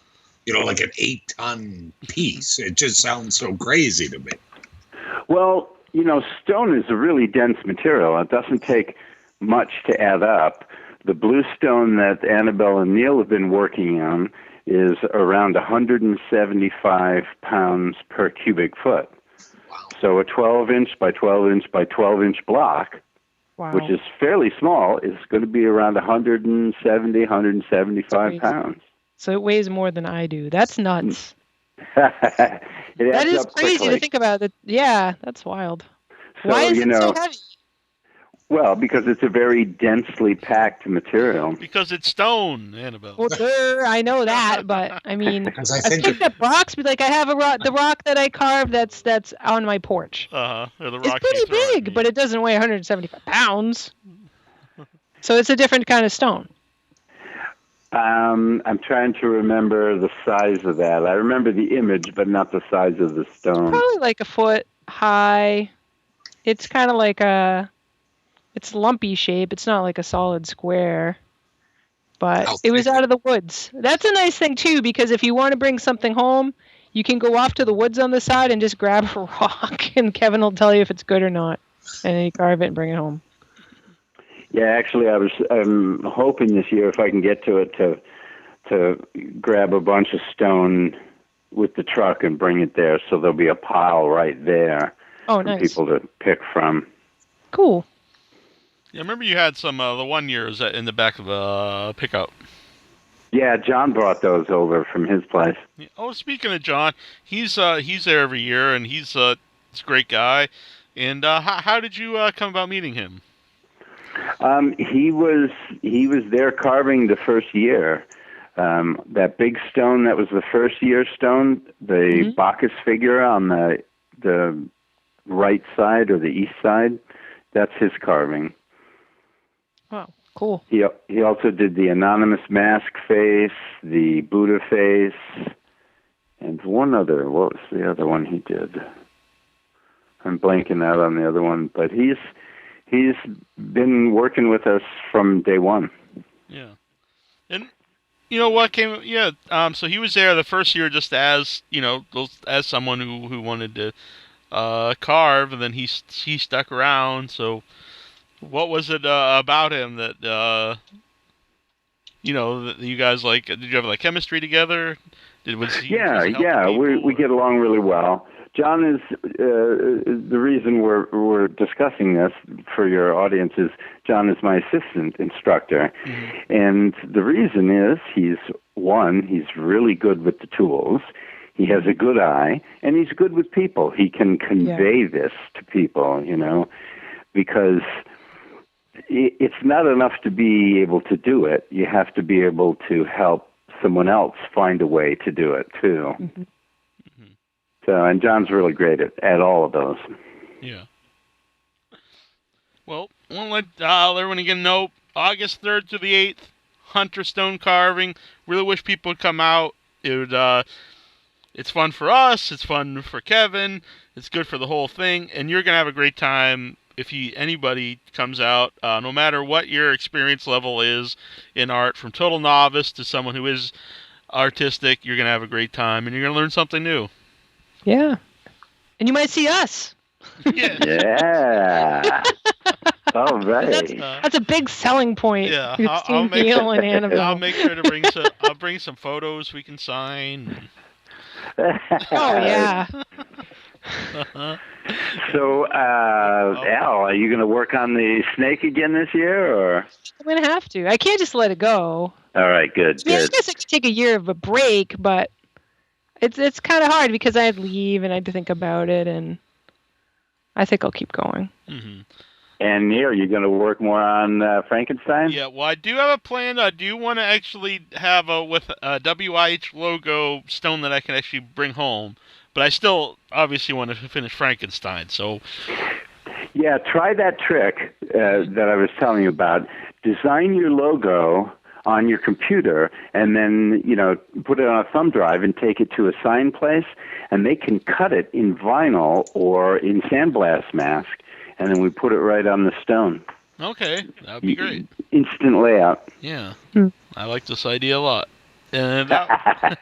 Speaker 4: Like an 8-ton piece. It just sounds so crazy to me.
Speaker 5: Well, stone is a really dense material. It doesn't take much to add up. The blue stone that Annabelle and Neil have been working on is around 175 pounds per cubic foot.
Speaker 4: Wow.
Speaker 5: So a 12-inch by 12-inch by 12-inch block,
Speaker 3: Wow.
Speaker 5: which is fairly small, is going to be around 175 pounds.
Speaker 3: So it weighs more than I do. That's nuts.
Speaker 5: That
Speaker 3: is crazy
Speaker 5: quickly.
Speaker 3: to think about. It. Yeah, that's wild.
Speaker 5: So,
Speaker 3: Why is it so heavy?
Speaker 5: Well, because it's a very densely packed material.
Speaker 2: Because it's stone, Annabelle.
Speaker 3: Well, I know that, but I mean,
Speaker 4: Because I
Speaker 3: I've
Speaker 4: think
Speaker 3: picked up rocks. But like, I have the rock that I carved that's on my porch.
Speaker 2: Or the
Speaker 3: It's
Speaker 2: rock
Speaker 3: pretty big, but it doesn't weigh 175 pounds. So it's a different kind of stone.
Speaker 5: I'm trying to remember the size of that. I remember the image, but not the size of the stone.
Speaker 3: Probably like a foot high. It's kind of like it's lumpy shape. It's not like a solid square. But it was out of the woods. That's a nice thing, too, because if you want to bring something home, you can go off to the woods on the side and just grab a rock, and Kevin will tell you if it's good or not. And then you carve it and bring it home.
Speaker 5: Yeah, actually, I'm hoping this year, if I can get to it, to grab a bunch of stone with the truck and bring it there, so there'll be a pile right there for people to pick from.
Speaker 3: Cool.
Speaker 2: Yeah, I remember you had some the one year is in the back of a pickup.
Speaker 5: Yeah, John brought those over from his place.
Speaker 2: Yeah. Oh, speaking of John, he's there every year, and he's a great guy. And how did you come about meeting him?
Speaker 5: He was there carving the first year. That big stone that was the first year stone, the Bacchus figure on the right side or the east side, that's his carving.
Speaker 3: Oh, cool.
Speaker 5: He also did the anonymous mask face, the Buddha face, and one other. What was the other one he did? I'm blanking out on the other one, but he's been working with us from day one.
Speaker 2: Yeah. And you know what came? Yeah. So he was there the first year just as as someone who wanted to carve, and then he stuck around. So what was it about him that that you guys like? Did you have like chemistry together? Was he
Speaker 5: we get along really well. John is the reason we're discussing this for your audience is John is my assistant instructor, and the reason is he's really good with the tools, he has a good eye, and he's good with people. He can convey this to people, because it's not enough to be able to do it. You have to be able to help someone else find a way to do it too. Mm-hmm. So, and John's really great at all of those.
Speaker 2: Yeah. Well, we'll let everyone again know, August 3rd to the 8th, Hunter Stone Carving. Really wish people would come out. It It's fun for us. It's fun for Kevin. It's good for the whole thing, and you're gonna have a great time if anybody comes out, no matter what your experience level is in art, from total novice to someone who is artistic. You're gonna have a great time, and you're gonna learn something new.
Speaker 3: Yeah. And you might see us.
Speaker 2: Yeah.
Speaker 5: Yeah. All right.
Speaker 3: That's a big selling point.
Speaker 2: Yeah,
Speaker 3: You've seen Neil and Annabelle.
Speaker 2: I'll make sure to bring some. I'll bring some photos we can sign.
Speaker 3: Oh yeah.
Speaker 5: So, Al, are you going to work on the snake again this year, or?
Speaker 3: I'm gonna have to. I can't just let it go.
Speaker 5: All right, good,
Speaker 3: I mean, I
Speaker 5: good.
Speaker 3: guess I could take a year of a break, but it's kind of hard because I'd leave and I'd think about it, and I think I'll keep going.
Speaker 2: Mm-hmm.
Speaker 5: And Neil, you're going to work more on Frankenstein?
Speaker 2: Yeah, well, I do have a plan. I do want to actually have a WIH logo stone that I can actually bring home, but I still obviously want to finish Frankenstein. So,
Speaker 5: yeah, try that trick that I was telling you about. Design your logo on your computer, and then put it on a thumb drive and take it to a sign place, and they can cut it in vinyl or in sandblast mask. And then we put it right on the stone.
Speaker 2: okay, that would be great.
Speaker 5: Instant layout.
Speaker 2: Yeah, I like this idea a lot. And it'd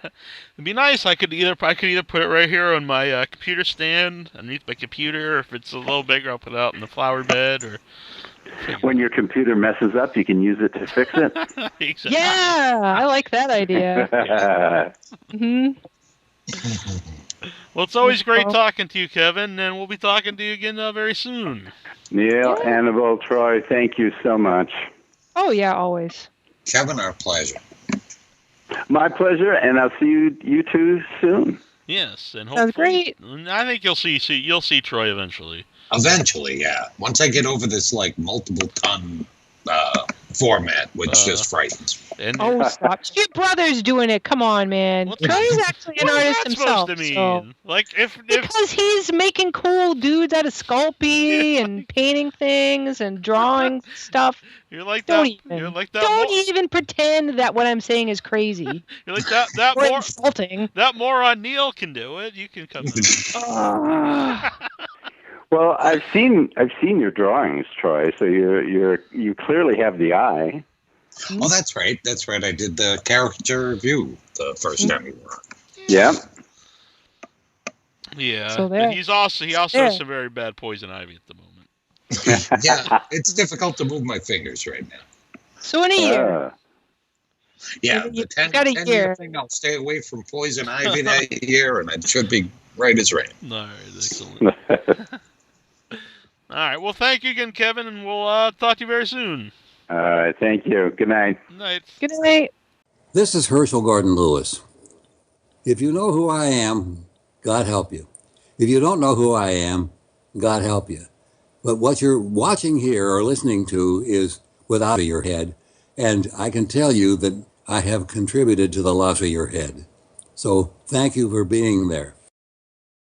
Speaker 2: be nice. I could either put it right here on my computer stand underneath my computer, or if it's a little bigger, I'll put it out in the flower bed. Or
Speaker 5: when your computer messes up, you can use it to fix it.
Speaker 2: Exactly.
Speaker 3: Yeah, I like that idea. hmm
Speaker 2: Well, it's always great talking to you, Kevin, and we'll be talking to you again very soon.
Speaker 5: Neil, Hannibal Troy, thank you so much.
Speaker 3: Oh yeah, always.
Speaker 4: Kevin, our pleasure.
Speaker 5: My pleasure, and I'll see you two soon.
Speaker 2: Yes, and
Speaker 3: Sounds
Speaker 2: hopefully,
Speaker 3: great.
Speaker 2: I think you'll see Troy eventually.
Speaker 4: Eventually, yeah. Once I get over this multiple ton format, which just frightens me.
Speaker 2: And
Speaker 3: Oh, stop! Your brother's doing it. Come on, man.
Speaker 2: What's
Speaker 3: Troy's actually an
Speaker 2: what is
Speaker 3: artist
Speaker 2: that
Speaker 3: himself.
Speaker 2: supposed to mean?
Speaker 3: So.
Speaker 2: Like if
Speaker 3: Because he's making cool dudes out of Sculpey and painting things and drawing stuff.
Speaker 2: you're like
Speaker 3: Don't
Speaker 2: that,
Speaker 3: even.
Speaker 2: you're like that.
Speaker 3: Don't even pretend that what I'm saying is crazy
Speaker 2: You're like that
Speaker 3: or insulting.
Speaker 2: That moron Neil can do it. You can come.
Speaker 5: Well, I've seen your drawings, Troy. So you clearly have the eye.
Speaker 4: Oh, that's right. That's right. I did the caricature review the first time we were on.
Speaker 5: Yeah.
Speaker 2: Yeah,
Speaker 3: So
Speaker 2: but he also has some very bad poison ivy at the moment.
Speaker 4: Yeah, it's difficult to move my fingers right now.
Speaker 3: So in a year.
Speaker 4: Yeah,
Speaker 3: You
Speaker 4: the 10,
Speaker 3: got a
Speaker 4: 10
Speaker 3: year.
Speaker 4: year thing, I'll stay away from poison ivy that year, and it should be right as rain.
Speaker 2: All right, excellent. All right, well, thank you again, Kevin, and we'll talk to you very soon.
Speaker 5: All right, thank you. Good night.
Speaker 2: Night.
Speaker 3: Good night.
Speaker 6: This is Herschel Gordon Lewis. If you know who I am, God help you. If you don't know who I am, God help you. But what you're watching here or listening to is Without Your Head, and I can tell you that I have contributed to the loss of your head. So thank you for being there.